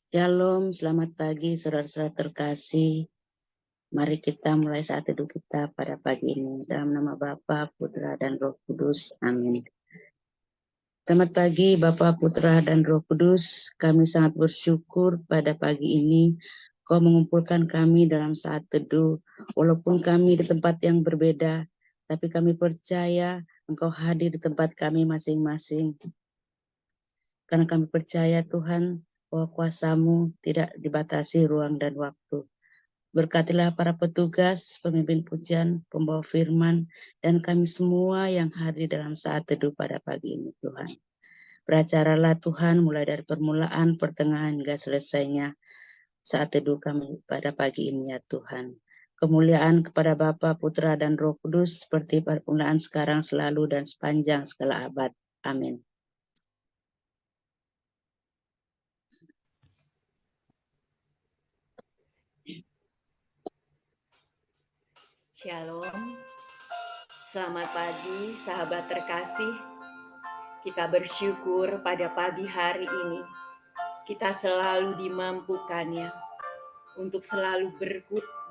Shalom, selamat pagi saudara-saudara terkasih. Mari kita mulai saat teduh kita pada pagi ini. Dalam nama Bapa, Putra, dan Roh Kudus. Amin. Selamat pagi Bapa, Putra, dan Roh Kudus. Kami sangat bersyukur pada pagi ini Kau mengumpulkan kami dalam saat teduh. Walaupun kami di tempat yang berbeda, tapi kami percaya Engkau hadir di tempat kami masing-masing. Karena kami percaya Tuhan bahwa kuasa-Mu tidak dibatasi ruang dan waktu. Berkatilah para petugas, pemimpin pujian, pembawa firman, dan kami semua yang hadir dalam saat teduh pada pagi ini Tuhan. Beracaralah Tuhan mulai dari permulaan, pertengahan, hingga selesainya saat teduh kami pada pagi ini ya Tuhan. Kemuliaan kepada Bapa, Putra, dan Roh Kudus seperti pada permulaan sekarang, selalu, dan sepanjang segala abad. Amin. Shalom, selamat pagi sahabat terkasih. Kita bersyukur pada pagi hari ini kita selalu dimampukannya untuk selalu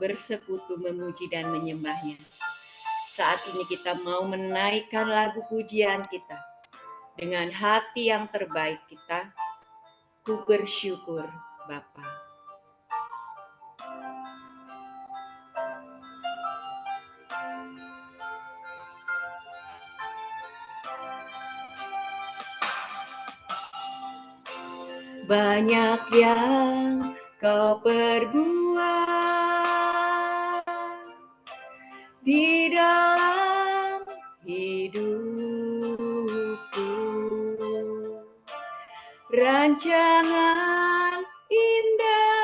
bersekutu memuji dan menyembahnya. Saat ini kita mau menaikkan lagu pujian kita dengan hati yang terbaik kita. Ku bersyukur Bapa. Banyak yang Kau perbuat di dalam hidupku, rancangan indahmu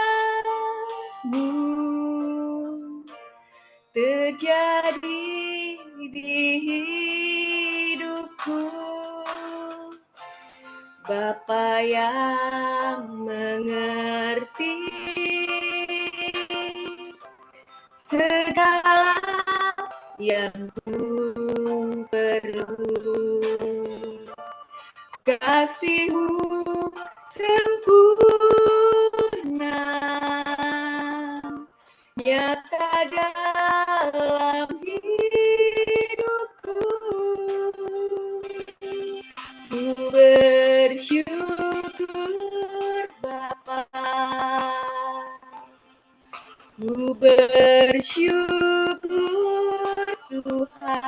terjadi di hidupku. Bapa yang mengerti segala yang ku perlu, kasih-Mu sempurna nyata dalam hidupku. Ku bersyukur Bapa, ku bersyukur Tuhan,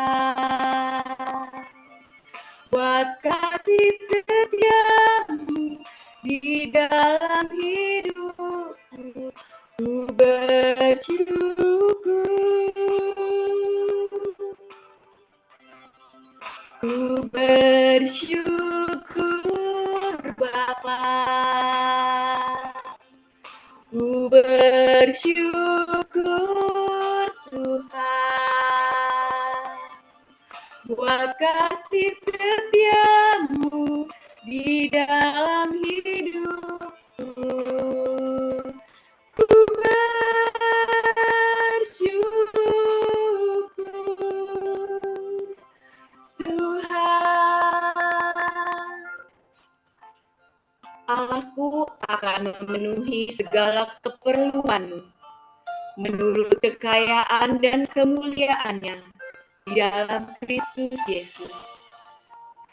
buat kasih setia-Mu di dalam hidupku. Ku bersyukur, ku bersyukur Bapa, ku bersyukur Tuhan, buat kasih setia-Mu di dalam hidupku. Ku bersyukur Tuhan. Allahku akan memenuhi segala keperluan-Mu menurut kekayaan dan kemuliaan-Nya di dalam Kristus Yesus.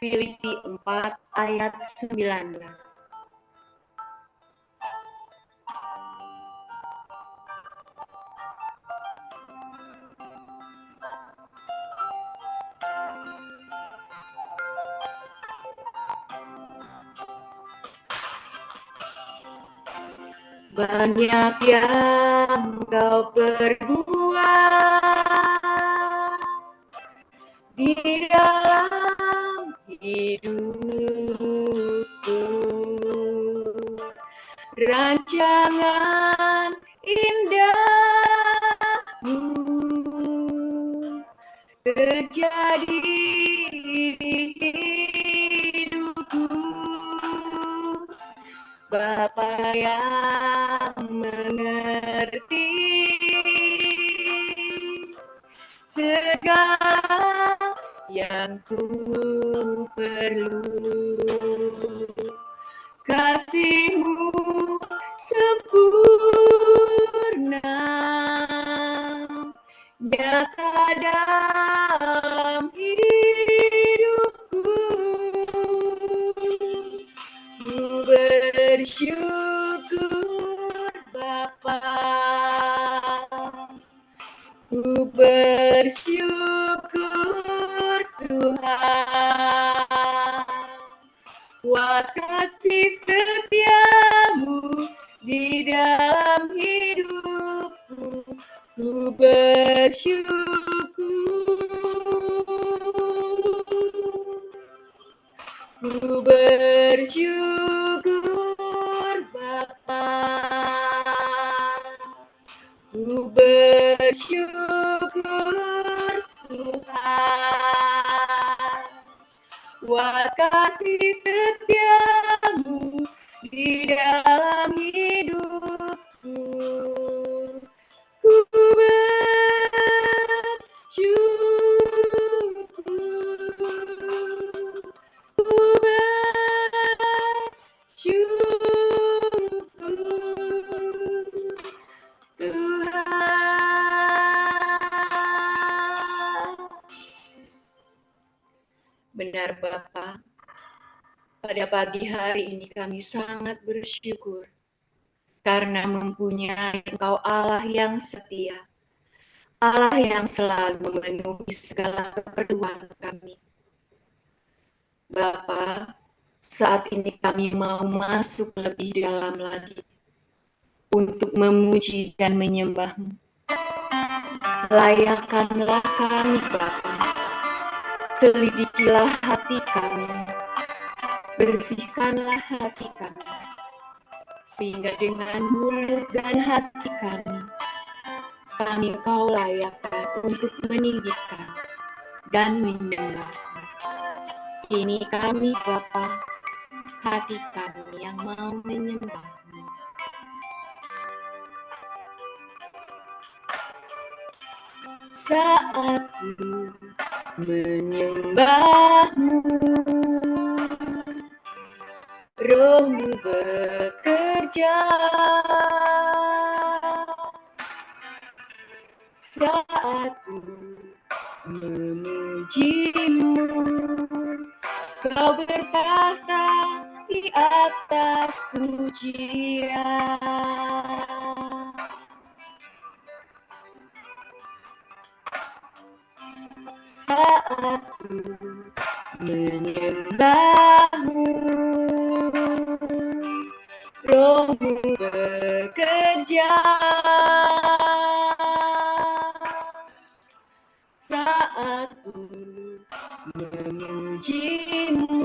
Filipi 4 ayat 19. Banyak yang Kau perbuat di dalam hidupku, rancangan indahmu terjadi di hidupku. Bapa yang mengerti segala yang ku perlu, kasih-Mu sempurna nyata dalam hidupku. Ku bersyukur Bapa, ku bersyukur Tuhan, buat kasih setiamu di dalam hidupku. Ku bersyukur Bapa, ku bersyukur Tuhan, buat kasih setiamu di dalam hidupku. Ku bersyukur, ku bersyukur Tuhan. Benar Bapa, pada pagi hari ini kami sangat bersyukur karena mempunyai Engkau Allah yang setia, Allah yang selalu memenuhi segala keperluan kami. Bapa, saat ini kami mau masuk lebih dalam lagi untuk memuji dan menyembah-Mu. Layakkanlah kami Bapa, selidikilah hati kami, bersihkanlah hati kami, sehingga dengan mulut dan hati kami Kau layakkan untuk meninggikan dan menyembah. Ini kami Bapa, hati kami yang mau menyembah-Mu. Saat ku menyembah-Mu, Roh-Mu bekerja. Saat ku memuji-Mu, Kau bertahta di atas pujian. Saat ku menyembah-Mu, Roh-Mu bekerja. Saat ku memuji-Mu,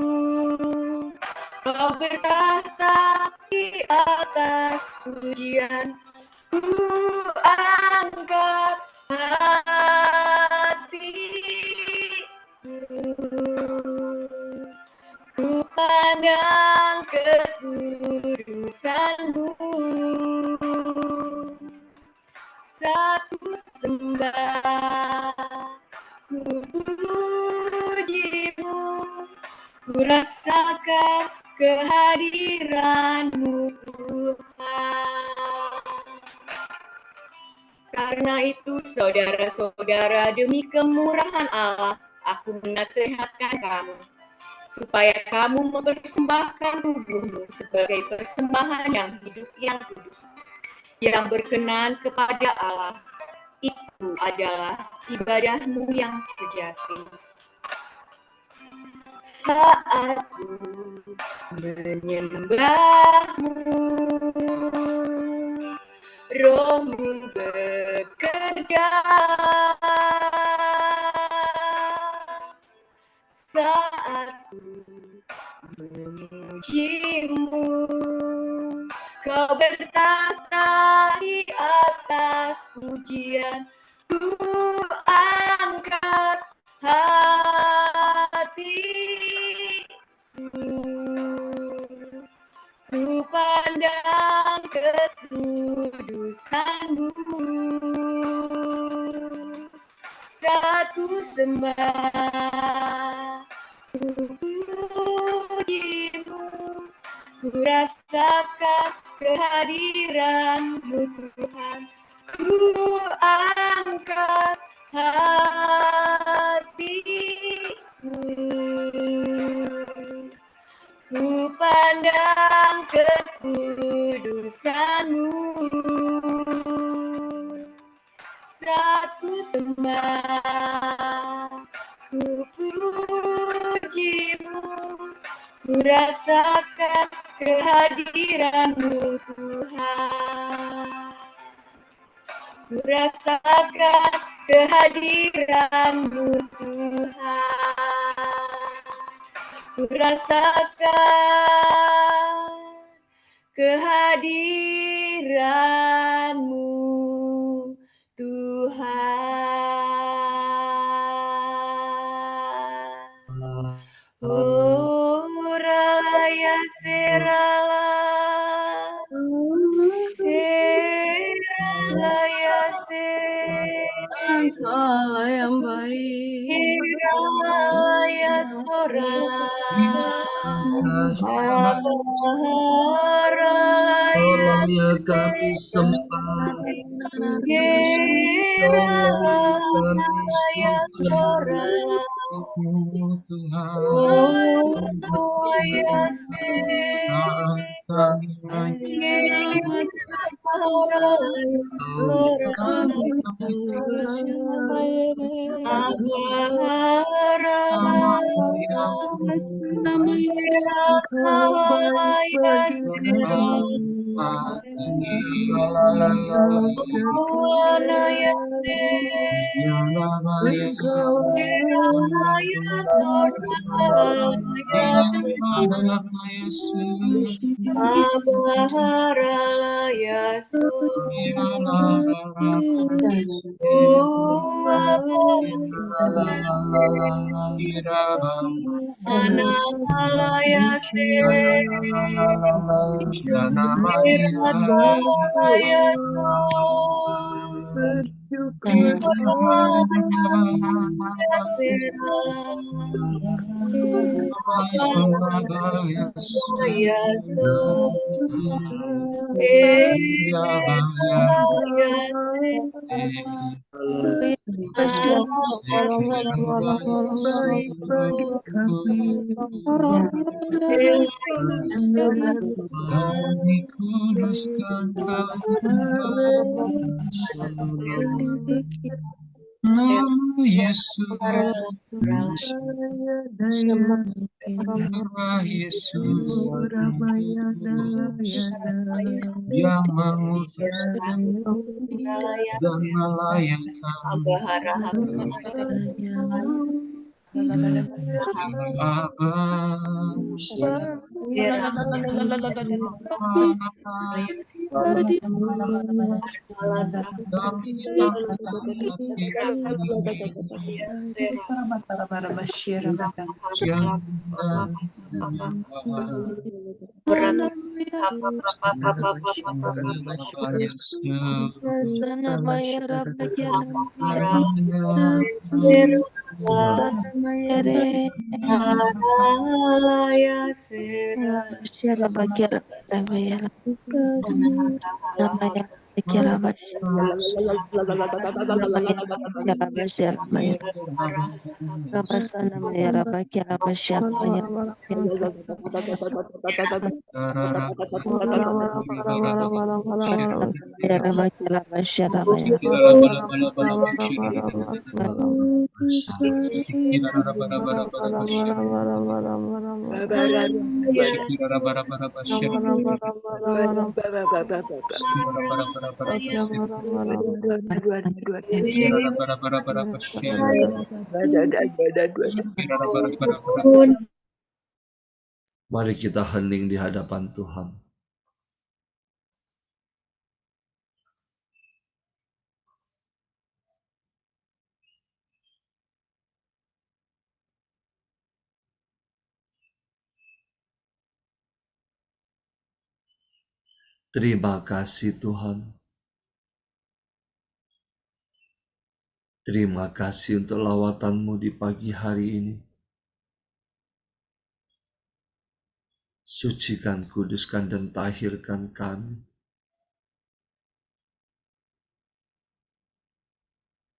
Kau bertahta di atas pujian. Ku angkat hatiku, ku pandang kekudusan-Mu. Satu sembah, ku puji-Mu, ku rasakan kehadiran-Mu Tuhan. Karena itu saudara-saudara, demi kemurahan Allah, aku menasihatkan kamu, supaya kamu mempersembahkan tubuhmu sebagai persembahan yang hidup, yang kudus, yang berkenan kepada Allah. Itu adalah ibadahmu yang sejati. Saat ku menyembah-Mu, Roh-Mu bekerja. Saat ku memuji-Mu, Kau bertahta di atas pujian. Ku angkat hatiku, ku pandang kekudusan-Mu. Satu sembah, ku puji-Mu, ku rasakan kehadiran-Mu Tuhan. Ku angkat hatiku, ku pandang kekudusan-Mu, satu sembah, ku puji-Mu, ku rasakan kehadiran-Mu Tuhan. Ku rasakan kehadiran-Mu Tuhan. Ku rasakan kehadiran-Mu Tuhan. Oh, raya serala, raya Segala yang baik, raya sorala, Allah kami sembah, Allah kami raya sorala, Tuhan. oh ya Kami kuduskan Kau nama Yesus, nama Yesus yang memutuskan dan melayakkan Aba. Kami angkat hati yang Mari kita hening di hadapan Tuhan. Terima kasih Tuhan. Terima kasih untuk lawatan-Mu di pagi hari ini. Sucikan, kuduskan, dan tahirkan kami.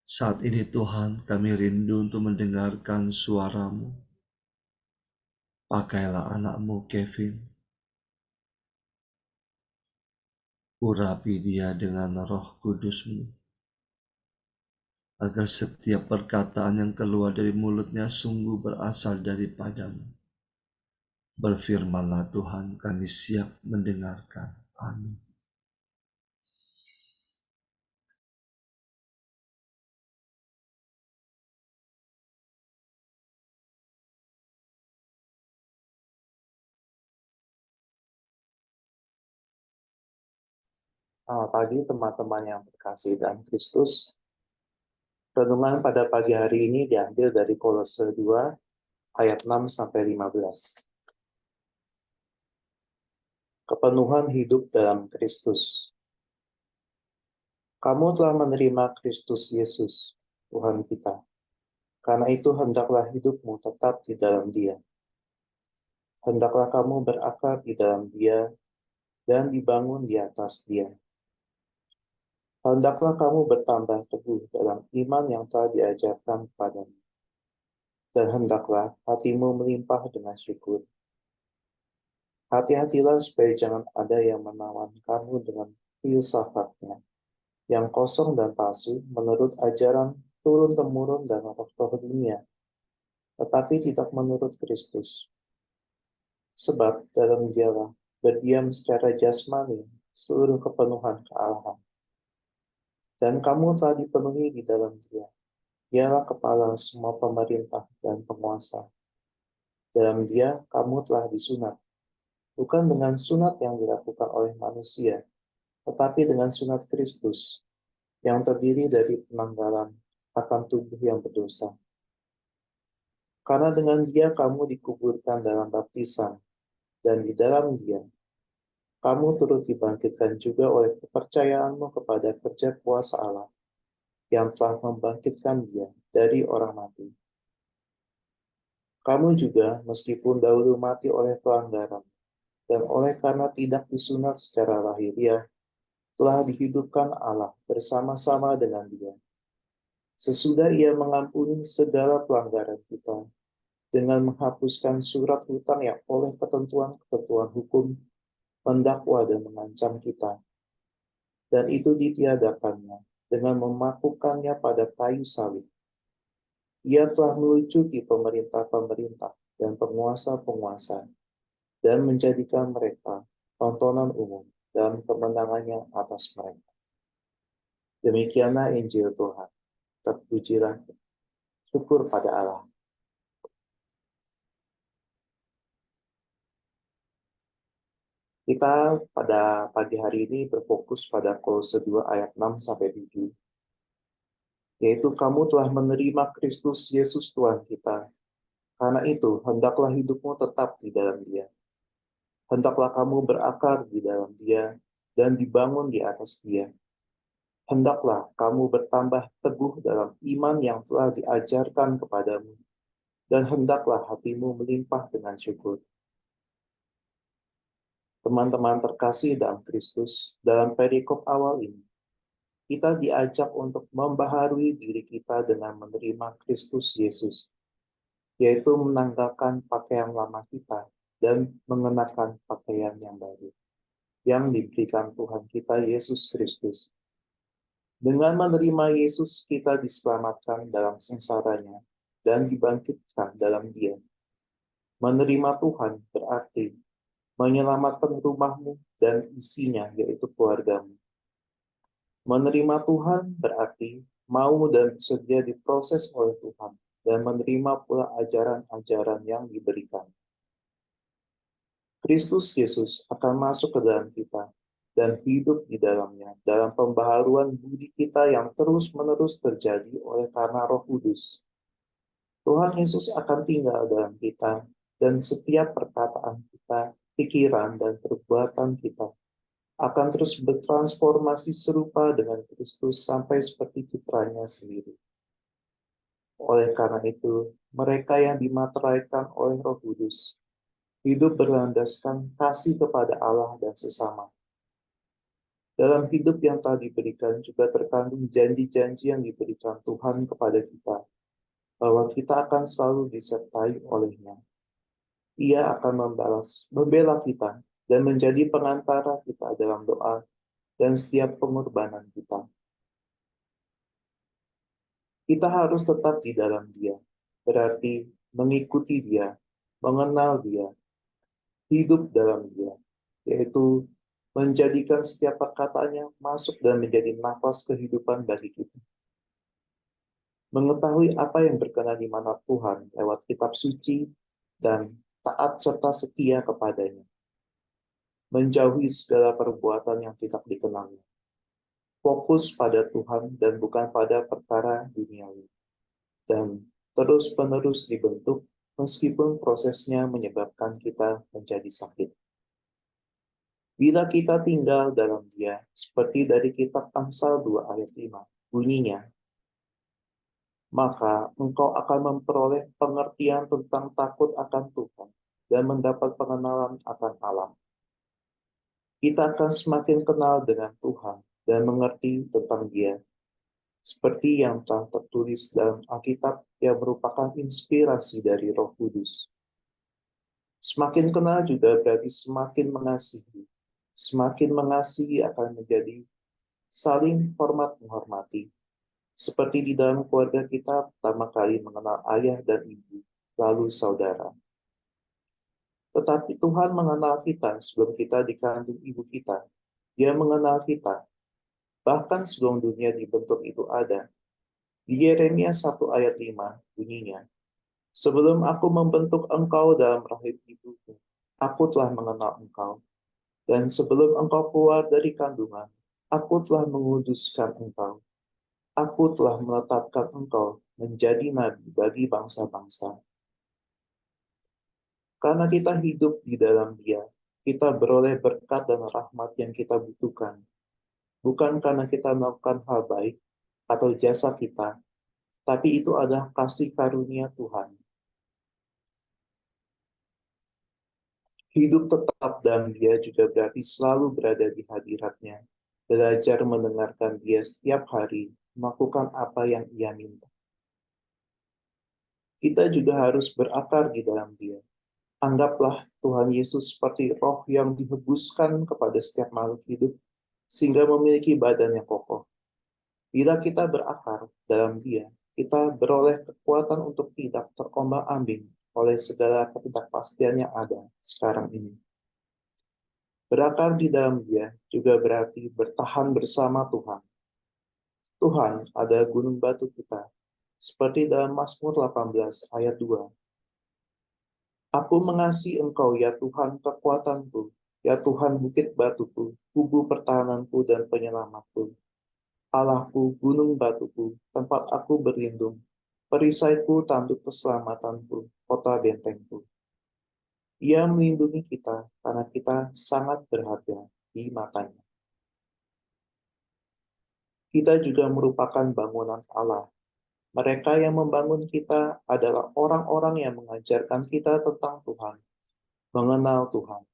Saat ini Tuhan, kami rindu untuk mendengarkan suara-Mu. Pakailah anak-Mu Kevin. Urapi dia dengan Roh Kudus-Mu, agar setiap perkataan yang keluar dari mulutnya sungguh berasal daripada-Mu. Berfirmanlah Tuhan, kami siap mendengarkan. Amin. Selamat pagi teman-teman yang terkasih dalam Kristus. Renungan pada pagi hari ini diambil dari Kolose 2 ayat 6-15. Kepenuhan hidup dalam Kristus. Kamu telah menerima Kristus Yesus, Tuhan kita. Karena itu hendaklah hidupmu tetap di dalam Dia. Hendaklah kamu berakar di dalam Dia dan dibangun di atas Dia. Hendaklah kamu bertambah teguh dalam iman yang telah diajarkan kepadamu. Dan hendaklah hatimu melimpah dengan syukur. Hati-hatilah supaya jangan ada yang menawan kamu dengan filsafatnya, yang kosong dan palsu menurut ajaran turun-temurun dan roh-roh dunia, tetapi tidak menurut Kristus. Sebab dalam Dialah berdiam secara jasmani seluruh kepenuhan kealahan. Dan kamu telah dipenuhi di dalam Dia. Dialah kepala semua pemerintah dan penguasa. Dalam Dia kamu telah disunat, bukan dengan sunat yang dilakukan oleh manusia, tetapi dengan sunat Kristus, yang terdiri dari penanggalan akan tubuh yang berdosa. Karena dengan Dia kamu dikuburkan dalam baptisan, dan di dalam Dia kamu turut dibangkitkan juga oleh kepercayaanmu kepada kerja kuasa Allah, yang telah membangkitkan Dia dari orang mati. Kamu juga, meskipun dahulu mati oleh pelanggaran, dan oleh karena tidak disunat secara lahiriah, telah dihidupkan Allah bersama-sama dengan Dia. Sesudah Ia mengampuni segala pelanggaran kita, dengan menghapuskan surat hutang yang oleh ketentuan-ketentuan hukum mendakwa dan mengancam kita. Dan itu ditiadakannya dengan memakukannya pada kayu salib. Ia telah melucuti pemerintah-pemerintah dan penguasa-penguasa, dan menjadikan mereka tontonan umum dan kemenangannya atas mereka. Demikianlah Injil Tuhan. Terpujilah, syukur pada Allah. Kita pada pagi hari ini berfokus pada Kolose 2 ayat 6-7. Yaitu kamu telah menerima Kristus Yesus Tuhan kita. Karena itu, hendaklah hidupmu tetap di dalam Dia. Hendaklah kamu berakar di dalam Dia dan dibangun di atas Dia. Hendaklah kamu bertambah teguh dalam iman yang telah diajarkan kepadamu. Dan hendaklah hatimu melimpah dengan syukur. Teman-teman terkasih dalam Kristus, dalam perikop awal ini, kita diajak untuk membaharui diri kita dengan menerima Kristus Yesus, yaitu menanggalkan pakaian lama kita dan mengenakan pakaian yang baru, yang diberikan Tuhan kita Yesus Kristus. Dengan menerima Yesus, kita diselamatkan dalam sengsaranya dan dibangkitkan dalam Dia. Menerima Tuhan berarti menyelamatkan rumahmu dan isinya, yaitu keluargamu. Menerima Tuhan berarti mau dan bersedia diproses oleh Tuhan dan menerima pula ajaran-ajaran yang diberikan. Kristus Yesus akan masuk ke dalam kita dan hidup di dalamnya dalam pembaharuan budi kita yang terus-menerus terjadi oleh karena Roh Kudus. Tuhan Yesus akan tinggal dalam kita dan setiap perkataan kita, pikiran dan perbuatan kita akan terus bertransformasi serupa dengan Kristus sampai seperti citranya sendiri. Oleh karena itu, mereka yang dimateraikan oleh Roh Kudus hidup berlandaskan kasih kepada Allah dan sesama. Dalam hidup yang telah diberikan juga terkandung janji-janji yang diberikan Tuhan kepada kita, bahwa kita akan selalu disertai oleh-Nya. Ia akan membela kita dan menjadi pengantara kita dalam doa dan setiap pengorbanan kita. Kita harus tetap di dalam Dia, berarti mengikuti Dia, mengenal Dia, hidup dalam Dia, yaitu menjadikan setiap perkataannya masuk dan menjadi nafas kehidupan bagi kita. Mengetahui apa yang berkenan di mana Tuhan lewat kitab suci dan taat serta setia kepadanya. Menjauhi segala perbuatan yang tidak dikenalnya. Fokus pada Tuhan dan bukan pada perkara duniawi. Dan terus-menerus dibentuk meskipun prosesnya menyebabkan kita menjadi sakit. Bila kita tinggal dalam Dia, seperti dari kitab Amsal 2 ayat 5, bunyinya, maka engkau akan memperoleh pengertian tentang takut akan Tuhan dan mendapat pengenalan akan Allah. Kita akan semakin kenal dengan Tuhan dan mengerti tentang Dia, seperti yang telah tertulis dalam Alkitab yang merupakan inspirasi dari Roh Kudus. Semakin kenal juga berarti semakin mengasihi. Semakin mengasihi akan menjadi saling hormat menghormati. Seperti di dalam keluarga kita pertama kali mengenal ayah dan ibu, lalu saudara. Tetapi Tuhan mengenal kita sebelum kita dikandung ibu kita. Dia mengenal kita, bahkan sebelum dunia dibentuk itu ada. Di Yeremia 1 ayat 5 bunyinya, sebelum aku membentuk engkau dalam rahim ibumu, aku telah mengenal engkau. Dan sebelum engkau keluar dari kandungan, aku telah menguduskan engkau. Aku telah menetapkan engkau menjadi nabi bagi bangsa-bangsa. Karena kita hidup di dalam Dia, kita beroleh berkat dan rahmat yang kita butuhkan. Bukan karena kita melakukan hal baik atau jasa kita, tapi itu adalah kasih karunia Tuhan. Hidup tetap dalam Dia juga berarti selalu berada di hadirat-Nya, belajar mendengarkan Dia setiap hari, melakukan apa yang Ia minta. Kita juga harus berakar di dalam Dia. Anggaplah Tuhan Yesus seperti roh yang dihembuskan kepada setiap makhluk hidup, sehingga memiliki badan yang kokoh. Bila kita berakar dalam Dia, kita beroleh kekuatan untuk tidak terombang-ambing oleh segala ketidakpastian yang ada sekarang ini. Berakar di dalam Dia juga berarti bertahan bersama Tuhan. Tuhan adalah gunung batu kita, seperti dalam Mazmur 18 ayat 2. Aku mengasihi Engkau, ya Tuhan kekuatanku, ya Tuhan bukit batuku, kubu pertahananku dan penyelamatku. Allahku, gunung batuku, tempat aku berlindung, perisaiku, tanduk keselamatanku, kota bentengku. Ia melindungi kita karena kita sangat berharga di matanya. Kita juga merupakan bangunan Allah. Mereka yang membangun kita adalah orang-orang yang mengajarkan kita tentang Tuhan, mengenal Tuhan.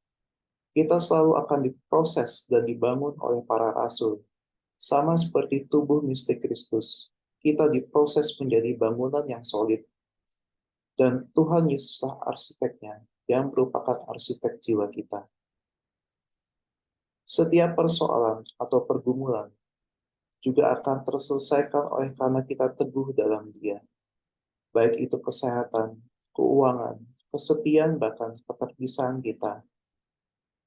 Kita selalu akan diproses dan dibangun oleh para rasul. Sama seperti tubuh mistik Kristus, kita diproses menjadi bangunan yang solid. Dan Tuhan Yesuslah arsiteknya, yang merupakan arsitek jiwa kita. Setiap persoalan atau pergumulan juga akan terselesaikan oleh karena kita teguh dalam Dia. Baik itu kesehatan, keuangan, kesepian, bahkan keterpisahan kita.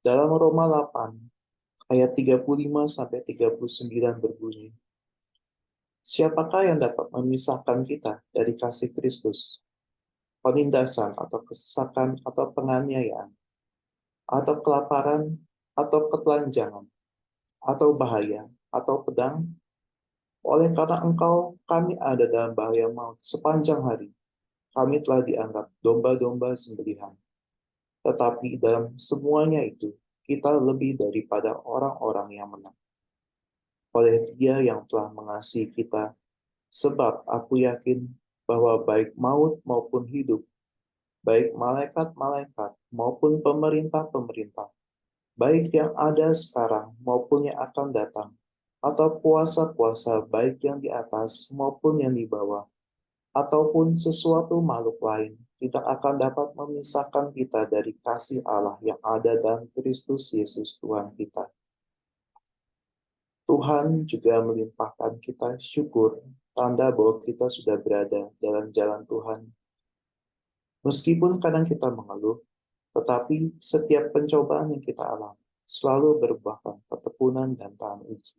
Dalam Roma 8, ayat 35-39 berbunyi, siapakah yang dapat memisahkan kita dari kasih Kristus? Penindasan atau kesesakan atau penganiayaan, atau kelaparan, atau ketelanjangan, atau bahaya, atau pedang? Oleh karena Engkau, kami ada dalam bahaya maut sepanjang hari. Kami telah dianggap domba-domba sembelihan. Tetapi dalam semuanya itu, kita lebih daripada orang-orang yang menang. Oleh Dia yang telah mengasihi kita, sebab aku yakin bahwa baik maut maupun hidup, baik malaikat-malaikat maupun pemerintah-pemerintah, baik yang ada sekarang maupun yang akan datang, atau kuasa-kuasa baik yang di atas maupun yang di bawah, ataupun sesuatu makhluk lain, tidak akan dapat memisahkan kita dari kasih Allah yang ada dalam Kristus Yesus Tuhan kita. Tuhan juga melimpahkan kita syukur, tanda bahwa kita sudah berada dalam jalan Tuhan. Meskipun kadang kita mengeluh, tetapi setiap pencobaan yang kita alami selalu berbuahkan ketekunan dan tahan uji.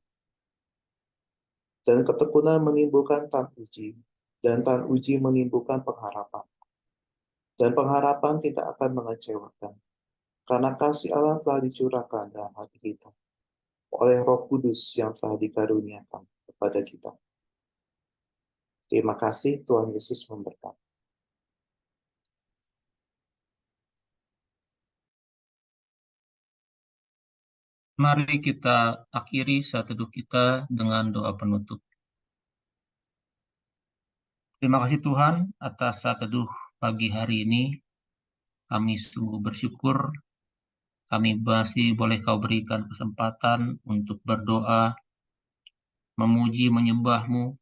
Dan ketekunan menimbulkan tahan uji, dan tahan uji menimbulkan pengharapan. Dan pengharapan tidak akan mengecewakan, karena kasih Allah telah dicurahkan dalam hati kita oleh Roh Kudus yang telah dikaruniakan kepada kita. Terima kasih, Tuhan Yesus memberkati. Mari kita akhiri saat teduh kita dengan doa penutup. Terima kasih Tuhan atas saat teduh pagi hari ini. Kami sungguh bersyukur kami masih boleh Kau berikan kesempatan untuk berdoa, memuji, menyembah-Mu,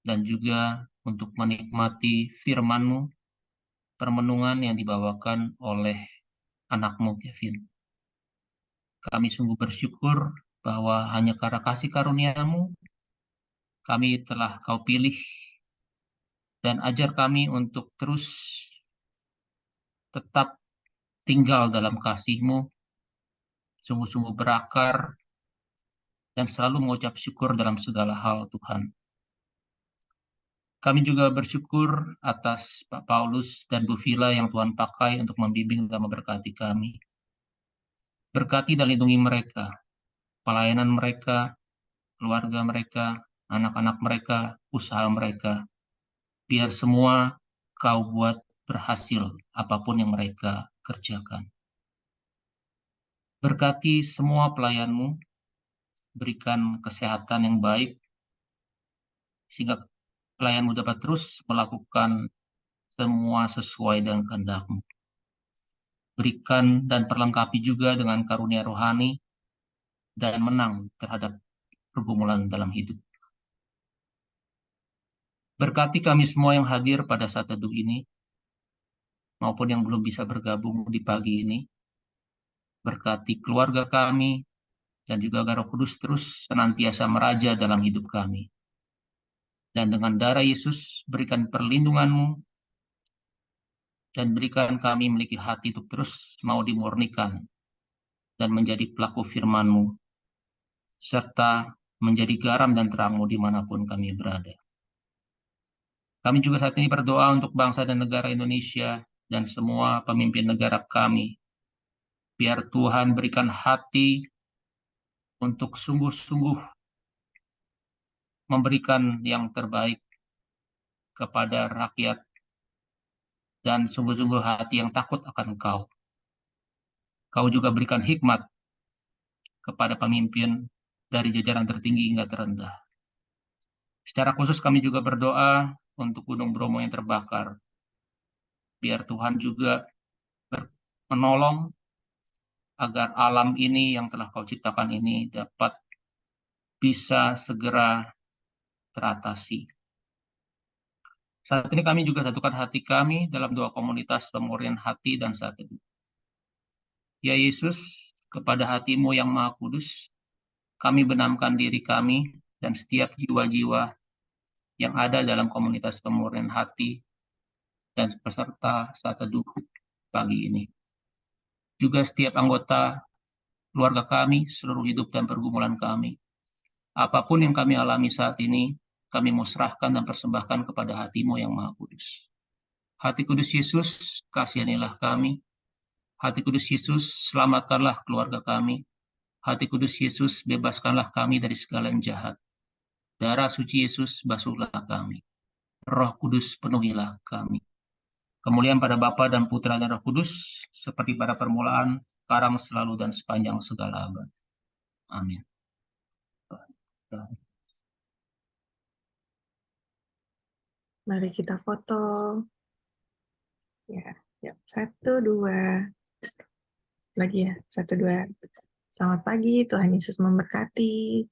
dan juga untuk menikmati firman-Mu, permenungan yang dibawakan oleh anak-Mu Kevin. Kami sungguh bersyukur bahwa hanya karena kasih karunia-Mu, kami telah Kau pilih, dan ajar kami untuk terus tetap tinggal dalam kasih-Mu, sungguh-sungguh berakar, dan selalu mengucap syukur dalam segala hal Tuhan. Kami juga bersyukur atas Pak Paulus dan Bu Vila yang Tuhan pakai untuk membimbing dan memberkati kami. Berkati dan lindungi mereka, pelayanan mereka, keluarga mereka, anak-anak mereka, usaha mereka. Biar semua Kau buat berhasil apapun yang mereka kerjakan. Berkati semua pelayan-Mu, berikan kesehatan yang baik, sehingga pelayan-Mu dapat terus melakukan semua sesuai dengan kehendak-Mu. Berikan dan perlengkapi juga dengan karunia rohani dan menang terhadap pergumulan dalam hidup. Berkati kami semua yang hadir pada saat teduh ini, maupun yang belum bisa bergabung di pagi ini. Berkati keluarga kami, dan juga agar Roh Kudus terus senantiasa meraja dalam hidup kami. Dan dengan darah Yesus, berikan perlindungan-Mu, dan berikan kami memiliki hati untuk terus mau dimurnikan, dan menjadi pelaku firman-Mu, serta menjadi garam dan terang-Mu dimanapun kami berada. Kami juga saat ini berdoa untuk bangsa dan negara Indonesia, dan semua pemimpin negara kami. Biar Tuhan berikan hati untuk sungguh-sungguh memberikan yang terbaik kepada rakyat, dan sungguh-sungguh hati yang takut akan Kau. Kau juga berikan hikmat kepada pemimpin dari jajaran tertinggi hingga terendah. Secara khusus kami juga berdoa untuk Gunung Bromo yang terbakar. Biar Tuhan juga menolong agar alam ini yang telah Kau ciptakan ini dapat bisa segera teratasi. Saat ini kami juga satukan hati kami dalam doa komunitas pemurnian hati dan saat teduh. Ya Yesus, kepada hati-Mu yang Maha Kudus, kami benamkan diri kami dan setiap jiwa-jiwa yang ada dalam komunitas pemurnian hati dan peserta saat teduh pagi ini. Juga setiap anggota keluarga kami, seluruh hidup dan pergumulan kami. Apapun yang kami alami saat ini, kami musrahkan dan persembahkan kepada hati-Mu yang Maha Kudus. Hati Kudus Yesus, kasihanilah kami. Hati Kudus Yesus, selamatkanlah keluarga kami. Hati Kudus Yesus, bebaskanlah kami dari segala yang jahat. Darah suci Yesus, basuhlah kami. Roh Kudus, penuhilah kami. Kemuliaan pada Bapa dan Putra dan Roh Kudus, seperti pada permulaan, sekarang, selalu, dan sepanjang segala abad. Amin. Mari kita foto. Ya, ya. 1, 2. Lagi ya, 1, 2. Selamat pagi, Tuhan Yesus memberkati.